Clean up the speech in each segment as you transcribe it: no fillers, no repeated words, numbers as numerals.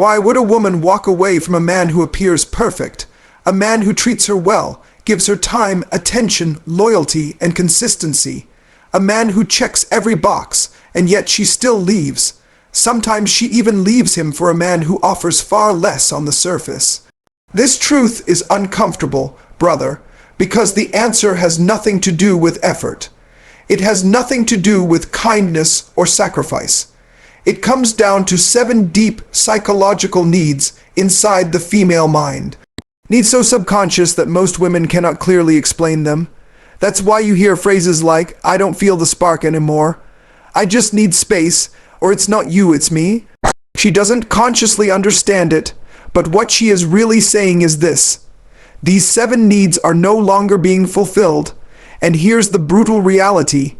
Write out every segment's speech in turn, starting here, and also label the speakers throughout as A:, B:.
A: Why would a woman walk away from a man who appears perfect, a man who treats her well, gives her time, attention, loyalty, and consistency, a man who checks every box, and yet she still leaves? Sometimes she even leaves him for a man who offers far less on the surface. This truth is uncomfortable, brother, because the answer has nothing to do with effort. It has nothing to do with kindness or sacrifice. It comes down to 7 deep psychological needs inside the female mind. Needs so subconscious that most women cannot clearly explain them. That's why you hear phrases like, "I don't feel the spark anymore," "I just need space," or "It's not you, it's me." She doesn't consciously understand it, but what she is really saying is this: these 7 needs are no longer being fulfilled, and here's the brutal reality.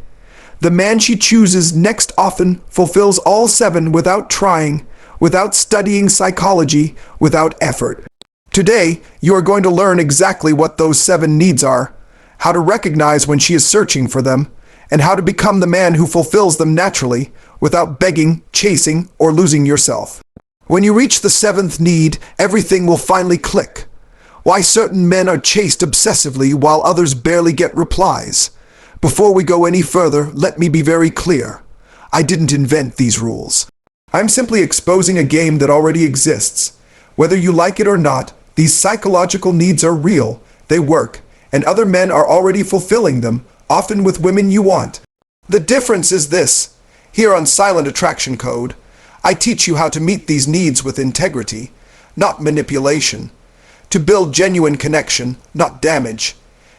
A: The man she chooses next often fulfills all 7 without trying, without studying psychology, without effort. Today, you are going to learn exactly what those 7 needs are, how to recognize when she is searching for them, and how to become the man who fulfills them naturally, without begging, chasing, or losing yourself. When you reach the 7th need, everything will finally click. Why certain men are chased obsessively while others barely get replies. Before we go any further, let me be very clear. I didn't invent these rules. I'm simply exposing a game that already exists. Whether you like it or not, these psychological needs are real, they work, and other men are already fulfilling them, often with women you want. The difference is this. Here on Silent Attraction Code, I teach you how to meet these needs with integrity, not manipulation. To build genuine connection, not damage.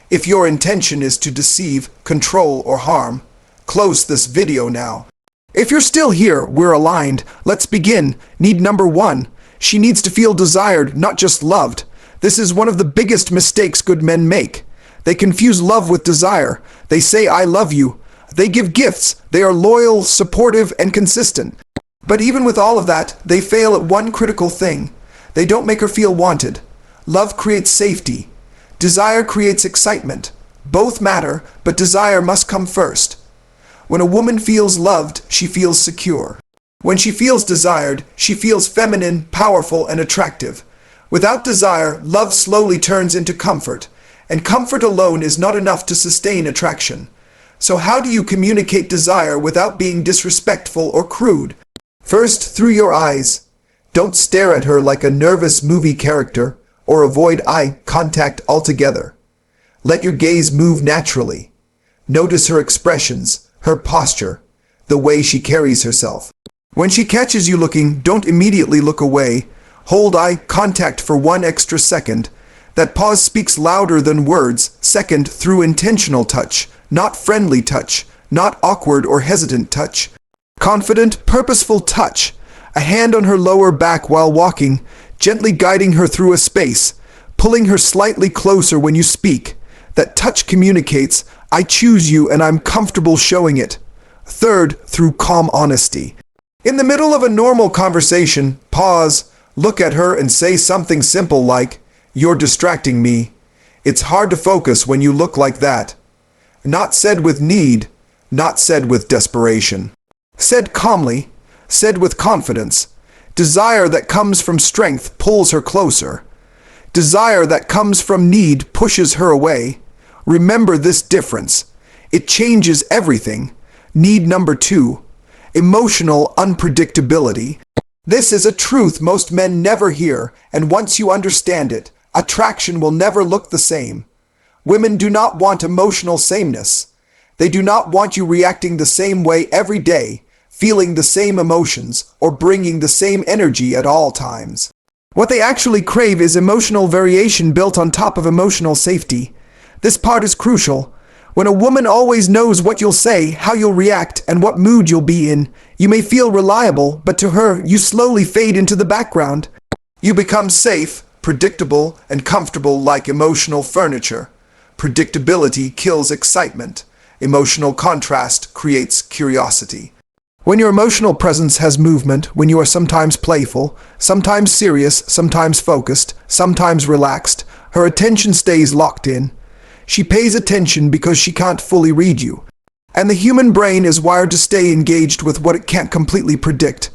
A: If your intention is to deceive, control, or harm, close this video now. If you're still here, we're aligned. Let's begin. Need number 1. She needs to feel desired, not just loved. This is one of the biggest mistakes good men make. They confuse love with desire. They say, "I love you." They give gifts. They are loyal, supportive, and consistent. But even with all of that, they fail at one critical thing. They don't make her feel wanted. Love creates safety. Desire creates excitement. Both matter, but desire must come first. When a woman feels loved, she feels secure. When she feels desired, she feels feminine, powerful, and attractive. Without desire, love slowly turns into comfort, and comfort alone is not enough to sustain attraction. So how do you communicate desire without being disrespectful or crude? First, through your eyes. Don't stare at her like a nervous movie character, or avoid eye contact altogether. Let your gaze move naturally. Notice her expressions, her posture, the way she carries herself. When she catches you looking, don't immediately look away. Hold eye contact for 1 extra second. That pause speaks louder than words. Second, through intentional touch, not friendly touch, not awkward or hesitant touch. Confident, purposeful touch. A hand on her lower back while walking, gently guiding her through a space, pulling her slightly closer when you speak. That touch communicates, "I choose you and I'm comfortable showing it." Third, through calm honesty. In the middle of a normal conversation, pause, look at her and say something simple like, "You're distracting me. It's hard to focus when you look like that." Not said with need, not said with desperation. Said calmly, said with confidence. Desire that comes from strength pulls her closer. Desire that comes from need pushes her away. Remember this difference. It changes everything. Need number 2. Emotional unpredictability. This is a truth most men never hear, and once you understand it, attraction will never look the same. Women do not want emotional sameness. They do not want you reacting the same way every day, feeling the same emotions, or bringing the same energy at all times. What they actually crave is emotional variation built on top of emotional safety. This part is crucial. When a woman always knows what you'll say, how you'll react, and what mood you'll be in, you may feel reliable, but to her, you slowly fade into the background. You become safe, predictable, and comfortable like emotional furniture. Predictability kills excitement. Emotional contrast creates curiosity. When your emotional presence has movement, when you are sometimes playful, sometimes serious, sometimes focused, sometimes relaxed, her attention stays locked in. She pays attention because she can't fully read you. And the human brain is wired to stay engaged with what it can't completely predict.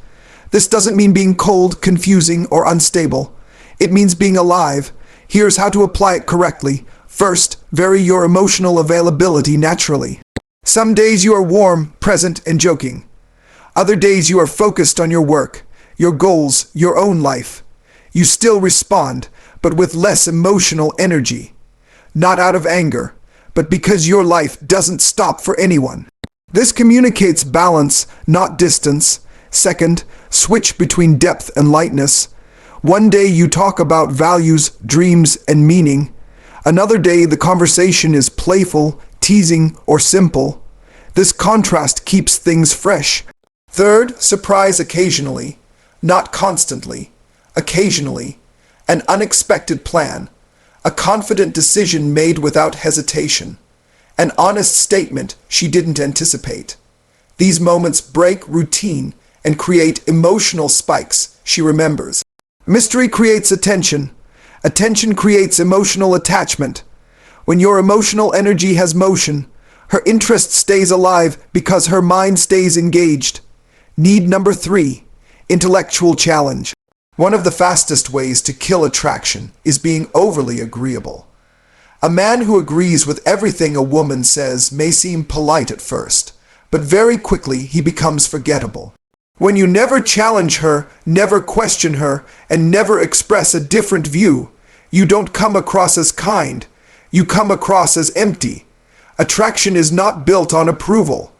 A: This doesn't mean being cold, confusing, or unstable. It means being alive. Here's how to apply it correctly. First, vary your emotional availability naturally. Some days you are warm, present, and joking. Other days you are focused on your work, your goals, your own life. You still respond, but with less emotional energy. Not out of anger, but because your life doesn't stop for anyone. This communicates balance, not distance. Second, switch between depth and lightness. One day you talk about values, dreams, and meaning. Another day the conversation is playful, teasing, or simple. This contrast keeps things fresh. Third, surprise occasionally, not constantly. Occasionally. An unexpected plan. A confident decision made without hesitation. An honest statement she didn't anticipate. These moments break routine and create emotional spikes she remembers. Mystery creates attention. Attention creates emotional attachment. When your emotional energy has motion, her interest stays alive because her mind stays engaged. Need number 3, intellectual challenge. One of the fastest ways to kill attraction is being overly agreeable. A man who agrees with everything a woman says may seem polite at first, but very quickly he becomes forgettable. When you never challenge her, never question her, and never express a different view, you don't come across as kind. You come across as empty. Attraction is not built on approval.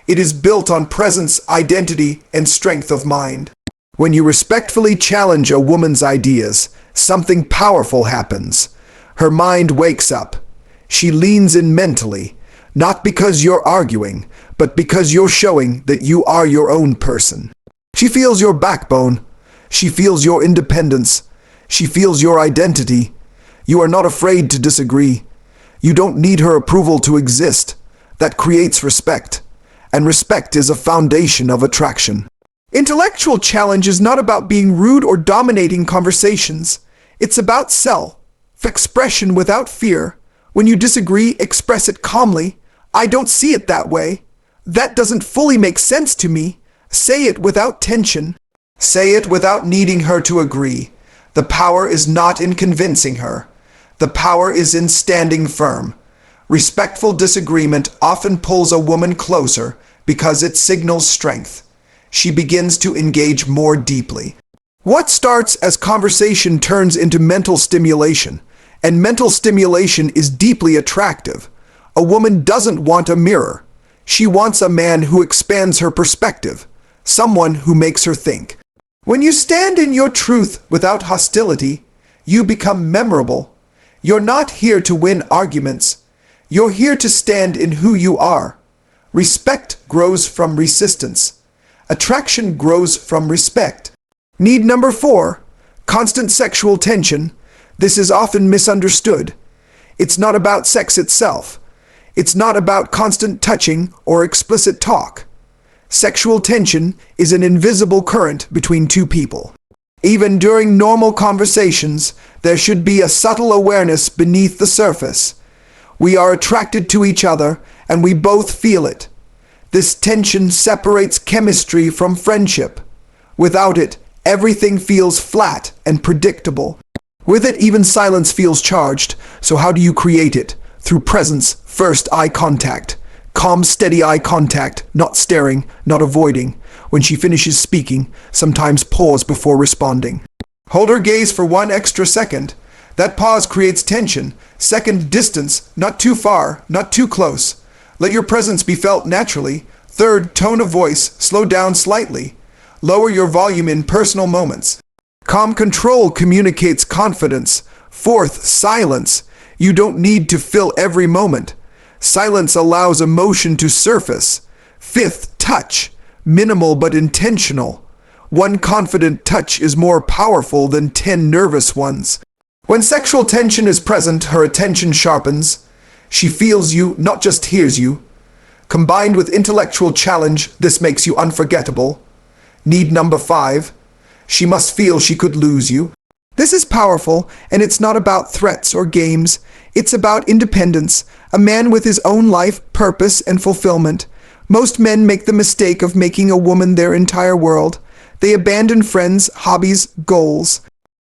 A: It is built on presence, identity, and strength of mind. When you respectfully challenge a woman's ideas, something powerful happens. Her mind wakes up. She leans in mentally, not because you're arguing, but because you're showing that you are your own person. She feels your backbone. She feels your independence. She feels your identity. You are not afraid to disagree. You don't need her approval to exist. That creates respect. And respect is a foundation of attraction. Intellectual challenge is not about being rude or dominating conversations. It's about self-expression without fear. When you disagree, express it calmly. I don't see it that way. That doesn't fully make sense to me. Say it without tension. Say it without needing her to agree. The power is not in convincing her. The power is in standing firm. Respectful disagreement often pulls a woman closer because it signals strength. She begins to engage more deeply. What starts as conversation turns into mental stimulation, and mental stimulation is deeply attractive. A woman doesn't want a mirror. She wants a man who expands her perspective, someone who makes her think. When you stand in your truth without hostility, you become memorable. You're not here to win arguments. You're here to stand in who you are. Respect grows from resistance. Attraction grows from respect. Need number 4, constant sexual tension. This is often misunderstood. It's not about sex itself. It's not about constant touching or explicit talk. Sexual tension is an invisible current between two people. Even during normal conversations, there should be a subtle awareness beneath the surface. We are attracted to each other, and we both feel it. This tension separates chemistry from friendship. Without it, everything feels flat and predictable. With it, even silence feels charged. So how do you create it? Through presence, first eye contact. Calm, steady eye contact, not staring, not avoiding. When she finishes speaking, sometimes pause before responding. Hold her gaze for 1 extra second. That pause creates tension. Second, distance, not too far, not too close. Let your presence be felt naturally. Third, tone of voice, slow down slightly. Lower your volume in personal moments. Calm control communicates confidence. Fourth, silence. You don't need to fill every moment. Silence allows emotion to surface. Fifth, touch. Minimal but intentional. 1 confident touch is more powerful than 10 nervous ones. When sexual tension is present, her attention sharpens. She feels you, not just hears you. Combined with intellectual challenge, this makes you unforgettable. Need number 5. She must feel she could lose you. This is powerful, and it's not about threats or games. It's about independence, a man with his own life, purpose, and fulfillment. Most men make the mistake of making a woman their entire world. They abandon friends, hobbies, goals.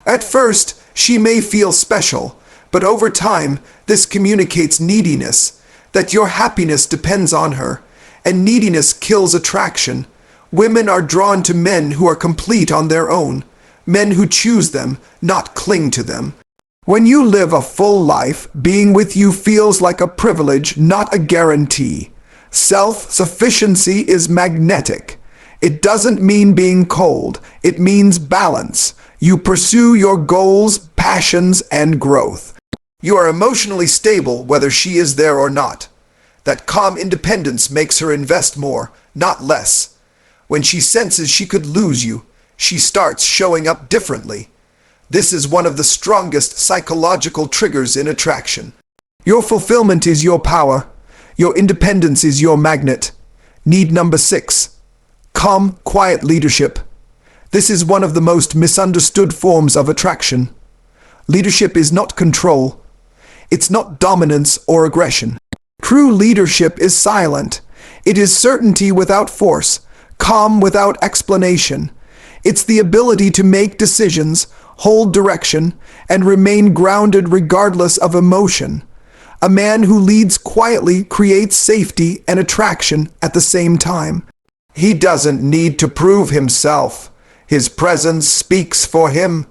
A: At first, she may feel special, but over time, this communicates neediness, that your happiness depends on her, and neediness kills attraction. Women are drawn to men who are complete on their own, men who choose them, not cling to them. When you live a full life, being with you feels like a privilege, not a guarantee. Self-sufficiency is magnetic. It doesn't mean being cold, it means balance. You pursue your goals, passions, and growth. You are emotionally stable whether she is there or not. That calm independence makes her invest more, not less. When she senses she could lose you, she starts showing up differently. This is one of the strongest psychological triggers in attraction. Your fulfillment is your power. Your independence is your magnet. Need number 6. Calm, quiet leadership. This is one of the most misunderstood forms of attraction. Leadership is not control. It's not dominance or aggression. True leadership is silent. It is certainty without force, calm without explanation. It's the ability to make decisions, hold direction, and remain grounded regardless of emotion. A man who leads quietly creates safety and attraction at the same time. He doesn't need to prove himself. His presence speaks for him.